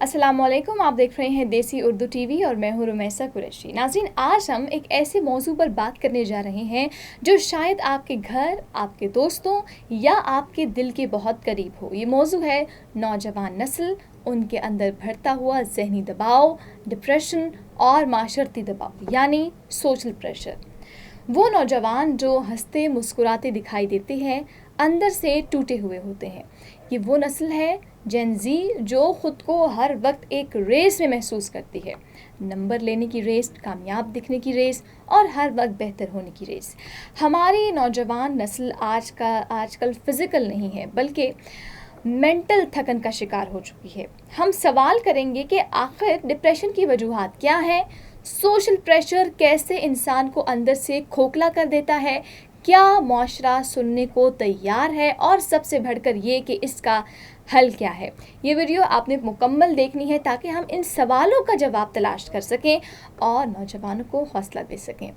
अस्सलाम वालेकुम, आप देख रहे हैं देसी उर्दू टीवी और मैं हूँ रुमैसा कुरैशी। नाज़रीन, आज हम एक ऐसे मौजू पर बात करने जा रहे हैं जो शायद आपके घर, आपके दोस्तों या आपके दिल के बहुत करीब हो। ये मौजू है नौजवान नस्ल, उनके अंदर बढ़ता हुआ ज़हनी दबाव, डिप्रेशन और माशरती दबाव यानी सोशल प्रेशर। वो नौजवान जो हंसते मुस्कुराते दिखाई देते हैं, अंदर से टूटे हुए होते हैं। ये वो नस्ल है जेन ज़ी जो ख़ुद को हर वक्त एक रेस में महसूस करती है। नंबर लेने की रेस, कामयाब दिखने की रेस और हर वक्त बेहतर होने की रेस। हमारी नौजवान नस्ल आजकल फ़िज़िकल नहीं है बल्कि मेंटल थकन का शिकार हो चुकी है। हम सवाल करेंगे कि आखिर डिप्रेशन की वजूहात क्या है, सोशल प्रेशर कैसे इंसान को अंदर से खोखला कर देता है, क्या मुआशरा सुनने को तैयार है और सबसे बढ़कर ये कि इसका हल क्या है। ये वीडियो आपने मुकम्मल देखनी है ताकि हम इन सवालों का जवाब तलाश कर सकें और नौजवानों को हौसला दे सकें।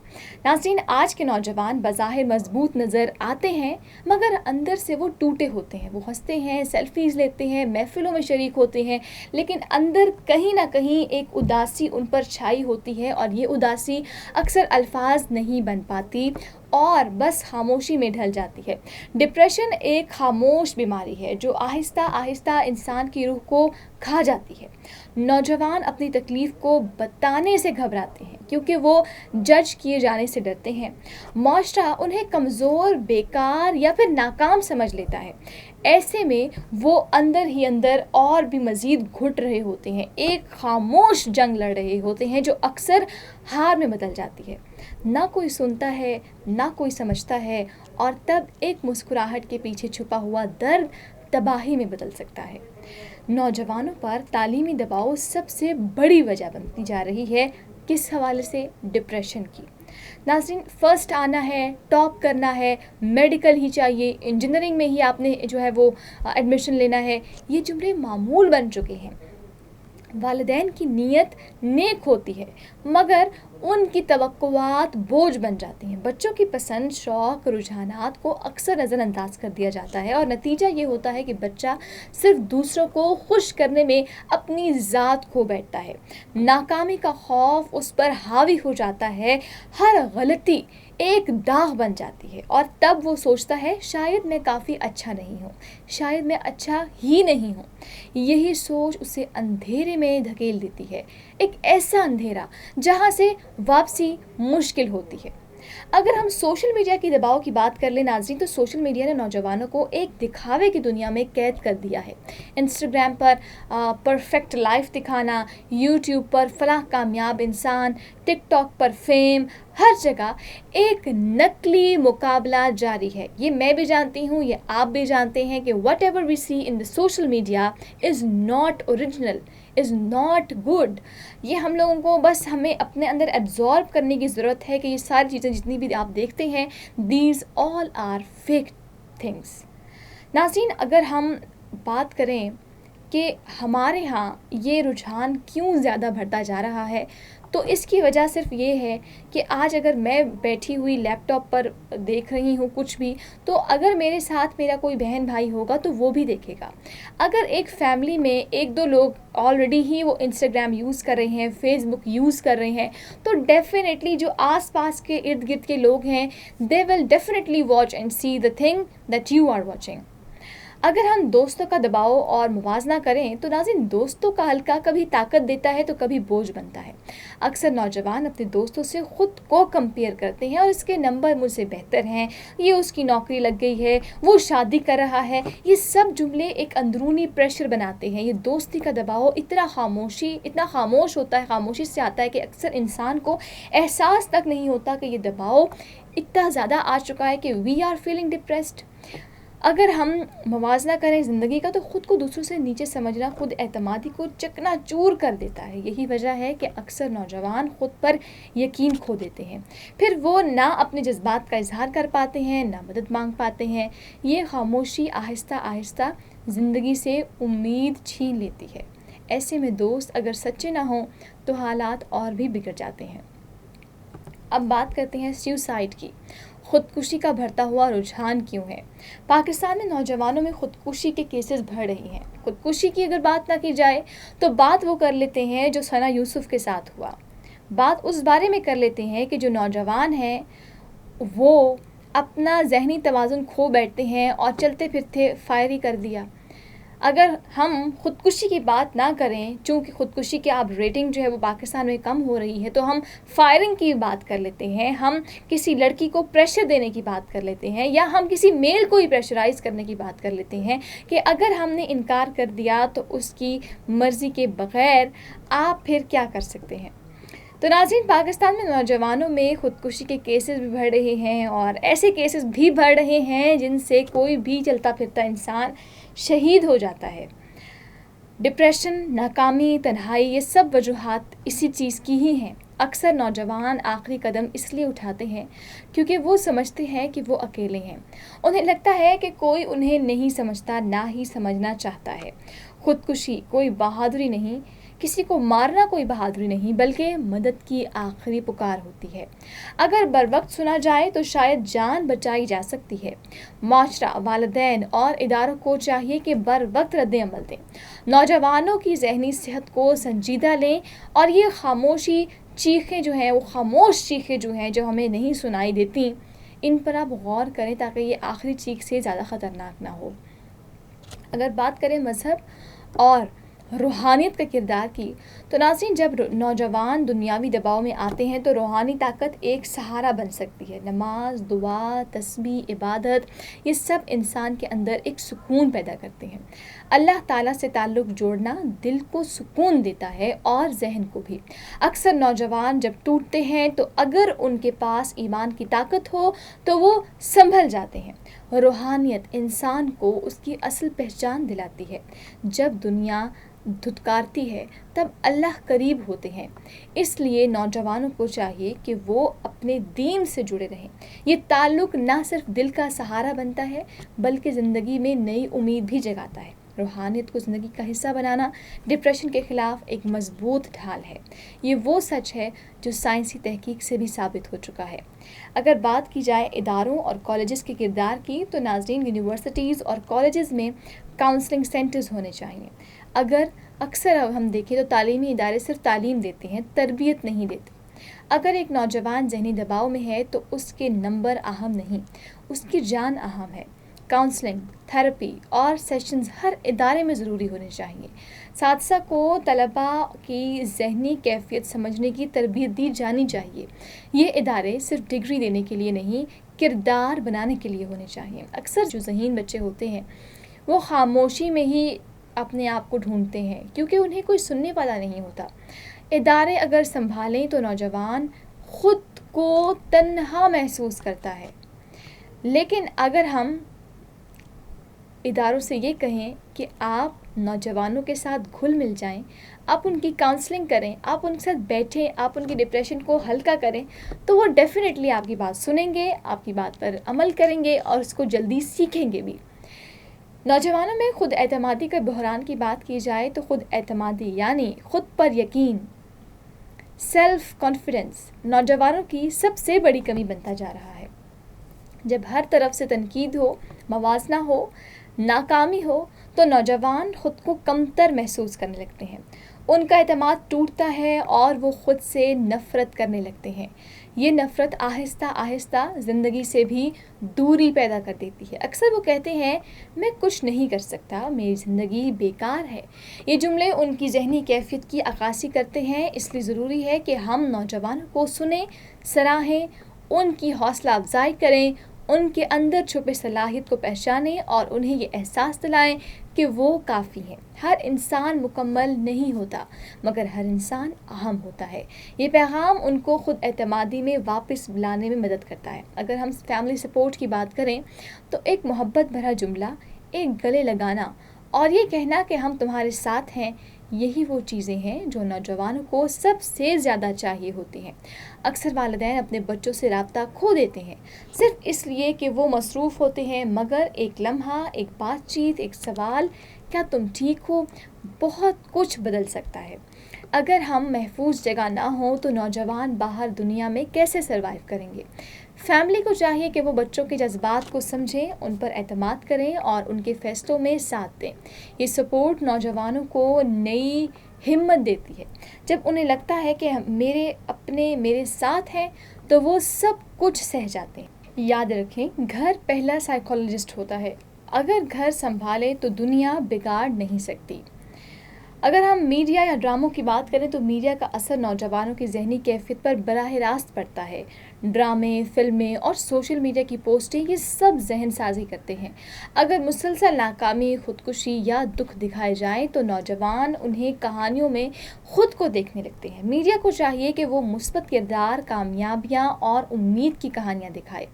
नाज़रीन, आज के नौजवान बज़ाहिर मजबूत नज़र आते हैं मगर अंदर से वो टूटे होते हैं। वो हंसते हैं, सेल्फीज़ लेते हैं, महफ़िलों में शरीक होते हैं, लेकिन अंदर कहीं ना कहीं एक उदासी उन पर छाई होती है और ये उदासी अक्सर अल्फाज नहीं बन पाती और बस खामोशी में ढल जाती है। डिप्रेशन एक खामोश बीमारी है जो आहिस्ता आहिस्ता इंसान की रूह को खा जाती है। नौजवान अपनी तकलीफ़ को बताने से घबराते हैं क्योंकि वो जज किए जाने से डरते हैं। मुआशरा उन्हें कमज़ोर, बेकार या फिर नाकाम समझ लेता है। ऐसे में वो अंदर ही अंदर और भी मज़ीद घुट रहे होते हैं, एक खामोश जंग लड़ रहे होते हैं जो अक्सर हार में बदल जाती है। ना कोई सुनता है, ना कोई समझता है और तब एक मुस्कुराहट के पीछे छुपा हुआ दर्द तबाही में बदल सकता है। नौजवानों पर तालीमी दबाव सबसे बड़ी वजह बनती जा रही है। किस हवाले से? डिप्रेशन की। नाज़रीन, फ़र्स्ट आना है, टॉप करना है, मेडिकल ही चाहिए, इंजीनियरिंग में ही आपने जो है वो एडमिशन लेना है, ये जुमले मामूल बन चुके हैं। वालिदैन की नीयत नेक होती है मगर उनकी तवक्कुआत बोझ बन जाती हैं। बच्चों की पसंद, शौक़, रुझानात को अक्सर नज़रअंदाज कर दिया जाता है और नतीजा ये होता है कि बच्चा सिर्फ दूसरों को खुश करने में अपनी ज़ात खो बैठता है। नाकामी का खौफ उस पर हावी हो जाता है, हर गलती एक दाग बन जाती है और तब वो सोचता है शायद मैं काफ़ी अच्छा नहीं हूँ, शायद मैं अच्छा ही नहीं हूँ। यही सोच उसे अंधेरे में धकेल देती है, एक ऐसा अंधेरा जहाँ से वापसी मुश्किल होती है। अगर हम सोशल मीडिया की दबाव की बात कर लें नाज़रीन, तो सोशल मीडिया ने नौजवानों को एक दिखावे की दुनिया में कैद कर दिया है। इंस्टाग्राम पर परफेक्ट लाइफ दिखाना, यूट्यूब पर फलाह कामयाब इंसान, टिकटॉक पर फेम, हर जगह एक नकली मुकाबला जारी है। ये मैं भी जानती हूँ, ये आप भी जानते हैं कि whatever we see in the social media is not original, is not good. ये हम लोगों को बस हमें अपने अंदर एब्जॉर्ब करने की ज़रूरत है कि ये सारी चीज़ें जितनी भी आप देखते हैं, these all are fake things. नाज़रीन, अगर हम बात करें कि हमारे यहाँ ये रुझान क्यों ज़्यादा बढ़ता जा रहा है, तो इसकी वजह सिर्फ ये है कि आज अगर मैं बैठी हुई लैपटॉप पर देख रही हूँ कुछ भी, तो अगर मेरे साथ मेरा कोई बहन भाई होगा तो वो भी देखेगा। अगर एक फैमिली में एक दो लोग ऑलरेडी ही वो इंस्टाग्राम यूज़ कर रहे हैं, फेसबुक यूज़ कर रहे हैं, तो डेफिनेटली जो आसपास के इर्द गिर्द के लोग हैं, they will definitely watch and see the thing that you are watching. अगर हम दोस्तों का दबाव और मुवाजना करें तो नाज़रीन, दोस्तों का हल्का कभी ताकत देता है तो कभी बोझ बनता है। अक्सर नौजवान अपने दोस्तों से ख़ुद को कंपेयर करते हैं और इसके नंबर मुझसे बेहतर हैं, ये उसकी नौकरी लग गई है, वो शादी कर रहा है। ये सब जुमले एक अंदरूनी प्रेशर बनाते हैं। ये दोस्ती का दबाव इतना खामोश होता है, खामोशी से आता है कि अक्सर इंसान को एहसास तक नहीं होता कि ये दबाव इतना ज़्यादा आ चुका है कि वी आर फीलिंग डिप्रेस्ड। अगर हम मुवाज़ना करें ज़िंदगी का, तो ख़ुद को दूसरों से नीचे समझना खुद एतमादी को चकनाचूर कर देता है। यही वजह है कि अक्सर नौजवान ख़ुद पर यकीन खो देते हैं, फिर वो ना अपने जज्बात का इजहार कर पाते हैं, ना मदद मांग पाते हैं। ये खामोशी आहिस्ता आहिस्ता ज़िंदगी से उम्मीद छीन लेती है। ऐसे में दोस्त अगर सच्चे ना हों तो हालात और भी बिगड़ जाते हैं। अब बात करते हैं सुसाइड की। خودکشی کا بڑھتا ہوا رجحان کیوں ہے؟ پاکستان میں نوجوانوں میں خودکشی کے کیسز بڑھ رہی ہیں۔ خودکشی کی اگر بات نہ کی جائے تو بات وہ کر لیتے ہیں جو ثنا یوسف کے ساتھ ہوا، بات اس بارے میں کر لیتے ہیں کہ جو نوجوان ہیں وہ اپنا ذہنی توازن کھو بیٹھتے ہیں اور چلتے پھرتے فائر ہی کر دیا۔ اگر ہم خودکشی کی بات نہ کریں، چونکہ خودکشی کی اب ریٹنگ جو ہے وہ پاکستان میں کم ہو رہی ہے، تو ہم فائرنگ کی بات کر لیتے ہیں، ہم کسی لڑکی کو پریشر دینے کی بات کر لیتے ہیں، یا ہم کسی میل کو ہی پریشرائز کرنے کی بات کر لیتے ہیں کہ اگر ہم نے انکار کر دیا تو اس کی مرضی کے بغیر آپ پھر کیا کر سکتے ہیں۔ تو ناظرین، پاکستان میں نوجوانوں میں خودکشی کے کیسز بھی بڑھ رہے ہیں اور ایسے کیسز بھی بڑھ رہے ہیں جن سے کوئی بھی چلتا پھرتا انسان شہید ہو جاتا ہے۔ ڈپریشن، ناکامی، تنہائی، یہ سب وجوہات اسی چیز کی ہی ہیں۔ اکثر نوجوان آخری قدم اس لیے اٹھاتے ہیں کیونکہ وہ سمجھتے ہیں کہ وہ اکیلے ہیں۔ انہیں لگتا ہے کہ کوئی انہیں نہیں سمجھتا، نہ ہی سمجھنا چاہتا ہے۔ خودکشی کوئی بہادری نہیں، کسی کو مارنا کوئی بہادری نہیں، بلکہ مدد کی آخری پکار ہوتی ہے۔ اگر بر وقت سنا جائے تو شاید جان بچائی جا سکتی ہے۔ معاشرہ، والدین اور اداروں کو چاہیے کہ بر وقت رد عمل دیں، نوجوانوں کی ذہنی صحت کو سنجیدہ لیں، اور یہ خاموش چیخیں جو ہیں جو ہمیں نہیں سنائی دیتی، ان پر آپ غور کریں تاکہ یہ آخری چیخ سے زیادہ خطرناک نہ ہو۔ اگر بات کریں مذہب اور روحانیت کا کردار کی، تو ناظرین، جب نوجوان دنیاوی دباؤ میں آتے ہیں تو روحانی طاقت ایک سہارا بن سکتی ہے۔ نماز، دعا، تسبیح، عبادت، یہ سب انسان کے اندر ایک سکون پیدا کرتے ہیں۔ اللہ تعالیٰ سے تعلق جوڑنا دل کو سکون دیتا ہے اور ذہن کو بھی۔ اکثر نوجوان جب ٹوٹتے ہیں تو اگر ان کے پاس ایمان کی طاقت ہو تو وہ سنبھل جاتے ہیں۔ روحانیت انسان کو اس کی اصل پہچان دلاتی ہے۔ جب دنیا دھتکارتی ہے تب اللہ قریب ہوتے ہیں۔ اس لیے نوجوانوں کو چاہیے کہ وہ اپنے دین سے جڑے رہیں۔ یہ تعلق نہ صرف دل کا سہارا بنتا ہے بلکہ زندگی میں نئی امید بھی جگاتا ہے۔ روحانیت کو زندگی کا حصہ بنانا ڈپریشن کے خلاف ایک مضبوط ڈھال ہے۔ یہ وہ سچ ہے جو سائنسی تحقیق سے بھی ثابت ہو چکا ہے۔ اگر بات کی جائے اداروں اور کالجز کے کردار کی، تو ناظرین، یونیورسٹیز اور کالجز میں کاؤنسلنگ سینٹرز ہونے چاہیے۔ اکثر ہم دیکھیں تو تعلیمی ادارے صرف تعلیم دیتے ہیں، تربیت نہیں دیتے۔ اگر ایک نوجوان ذہنی دباؤ میں ہے تو اس کے نمبر اہم نہیں، اس کی جان اہم ہے۔ کاؤنسلنگ، تھراپی اور سیشنز ہر ادارے میں ضروری ہونے چاہیے۔ اساتذہ کو طلباء کی ذہنی کیفیت سمجھنے کی تربیت دی جانی چاہیے۔ یہ ادارے صرف ڈگری دینے کے لیے نہیں، کردار بنانے کے لیے ہونے چاہیے۔ اکثر جو ذہین بچے ہوتے ہیں وہ خاموشی میں ہی اپنے آپ کو ڈھونڈتے ہیں کیونکہ انہیں کوئی سننے والا نہیں ہوتا۔ ادارے اگر سنبھالیں تو نوجوان خود کو تنہا محسوس کرتا ہے، لیکن اگر ہم اداروں سے یہ کہیں کہ آپ نوجوانوں کے ساتھ گھل مل جائیں، آپ ان کی کاؤنسلنگ کریں، آپ ان کے ساتھ بیٹھیں، آپ ان کی ڈپریشن کو ہلکا کریں، تو وہ ڈیفینیٹلی آپ کی بات سنیں گے، آپ کی بات پر عمل کریں گے اور اس کو جلدی سیکھیں گے بھی۔ نوجوانوں میں خود اعتمادی کا بحران کی بات کی جائے تو خود اعتمادی یعنی خود پر یقین، سیلف کانفیڈنس، نوجوانوں کی سب سے بڑی کمی بنتا جا رہا ہے۔ جب ہر طرف سے تنقید ہو، موازنہ ہو، ناکامی ہو تو نوجوان خود کو کمتر محسوس کرنے لگتے ہیں، ان کا اعتماد ٹوٹتا ہے اور وہ خود سے نفرت کرنے لگتے ہیں۔ یہ نفرت آہستہ آہستہ زندگی سے بھی دوری پیدا کر دیتی ہے۔ اکثر وہ کہتے ہیں میں کچھ نہیں کر سکتا، میری زندگی بیکار ہے۔ یہ جملے ان کی ذہنی کیفیت کی عکاسی کرتے ہیں، اس لیے ضروری ہے کہ ہم نوجوانوں کو سنیں، سراہیں، ان کی حوصلہ افزائی کریں، ان کے اندر چھپے صلاحیت کو پہچانیں اور انہیں یہ احساس دلائیں کہ وہ کافی ہیں۔ ہر انسان مکمل نہیں ہوتا مگر ہر انسان اہم ہوتا ہے۔ یہ پیغام ان کو خود اعتمادی میں واپس لانے میں مدد کرتا ہے۔ اگر ہم فیملی سپورٹ کی بات کریں تو ایک محبت بھرا جملہ، ایک گلے لگانا اور یہ کہنا کہ ہم تمہارے ساتھ ہیں، یہی وہ چیزیں ہیں جو نوجوانوں کو سب سے زیادہ چاہیے ہوتی ہیں۔ اکثر والدین اپنے بچوں سے رابطہ کھو دیتے ہیں صرف اس لیے کہ وہ مصروف ہوتے ہیں، مگر ایک لمحہ، ایک بات چیت، ایک سوال، کیا تم ٹھیک ہو، بہت کچھ بدل سکتا ہے۔ اگر ہم محفوظ جگہ نہ ہوں تو نوجوان باہر دنیا میں کیسے سروائیو کریں گے؟ फैमिली को चाहिए कि वो बच्चों के जज्बात को समझें, उन पर एतमाद करें और उनके फैसलों में साथ दें। ये सपोर्ट नौजवानों को नई हिम्मत देती है। जब उन्हें लगता है कि मेरे अपने मेरे साथ हैं तो वो सब कुछ सह जाते हैं। याद रखें, घर पहला साइकोलॉजिस्ट होता है। अगर घर संभाले तो दुनिया बिगाड़ नहीं सकती। अगर हम मीडिया या ड्रामों की बात करें तो मीडिया का असर नौजवानों की ज़हनी कैफियत पर बराह रास्त पड़ता है। ड्रामे, फिल्में और सोशल मीडिया की पोस्टें ये सब जहन साजी करते हैं। अगर मुसलसल नाकामी, खुदकुशी या दुख दिखाए जाएं तो नौजवान उन्हें कहानियों में खुद को देखने लगते हैं। मीडिया को चाहिए कि वो मुस्बत किरदार, कामयाबियाँ और उम्मीद की कहानियाँ दिखाए।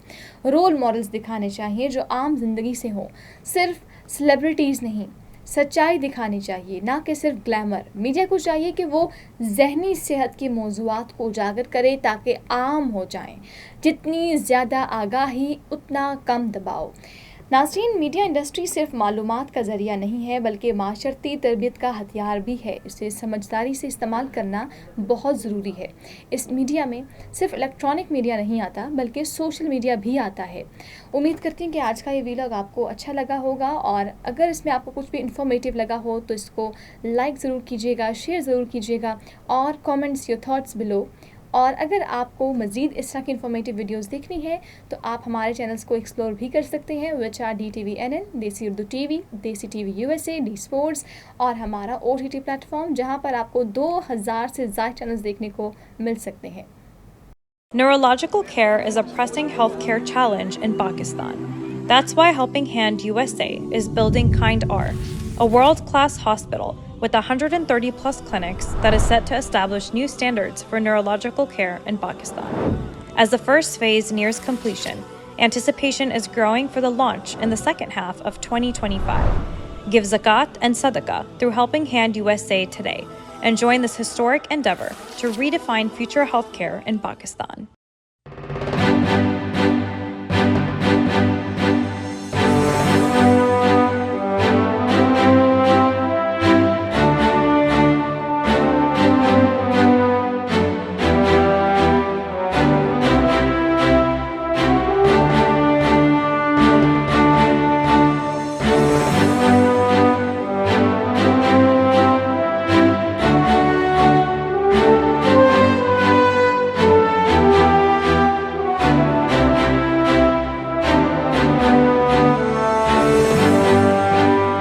रोल मॉडल्स दिखाने चाहिए जो आम जिंदगी से हों, सिर्फ सेलिब्रिटीज़ नहीं। सच्चाई दिखानी चाहिए, ना कि सिर्फ ग्लैमर। मीडिया को चाहिए कि वो ज़हनी सेहत के मौज़ूआत को उजागर करे ताकि आम हो जाएं। जितनी ज़्यादा आगाही उतना कम दबाव। नाज़रीन, मीडिया इंडस्ट्री सिर्फ मालूमात का ज़रिया नहीं है बल्कि माशरती तरबियत का हथियार भी है। इसे समझदारी से इस्तेमाल करना बहुत ज़रूरी है। इस मीडिया में सिर्फ इलेक्ट्रॉनिक मीडिया नहीं आता बल्कि सोशल मीडिया भी आता है। उम्मीद करती हूँ कि आज का ये वीलॉग आपको अच्छा लगा होगा, और अगर इसमें आपको कुछ भी इन्फॉर्मेटिव लगा हो तो इसको लाइक ज़रूर कीजिएगा, शेयर ज़रूर कीजिएगा और कमेंट्स योर थॉट्स बिलो। और अगर आपको मज़ीद इस तरह की इन्फॉर्मेटिव वीडियोस देखनी है तो आप हमारे चैनल्स को एक्सप्लोर भी कर सकते हैं, विच आर DTVNN, देसी उर्दू TV, देसी TV USA, डी स्पोर्ट्स और हमारा OTT प्लेटफॉर्म, जहां पर आपको 2000 से ज़्यादा चैनल्स देखने को मिल सकते हैं। Neurological care is a pressing healthcare challenge in Pakistan. That's why Helping Hand USA is building Kind R, a world-class hospital with 130 plus clinics that is set to establish new standards for neurological care in Pakistan. As the first phase nears completion, anticipation is growing for the launch in the second half of 2025. Give zakat and sadaqah through Helping Hand USA today and join this historic endeavor to redefine future healthcare in Pakistan.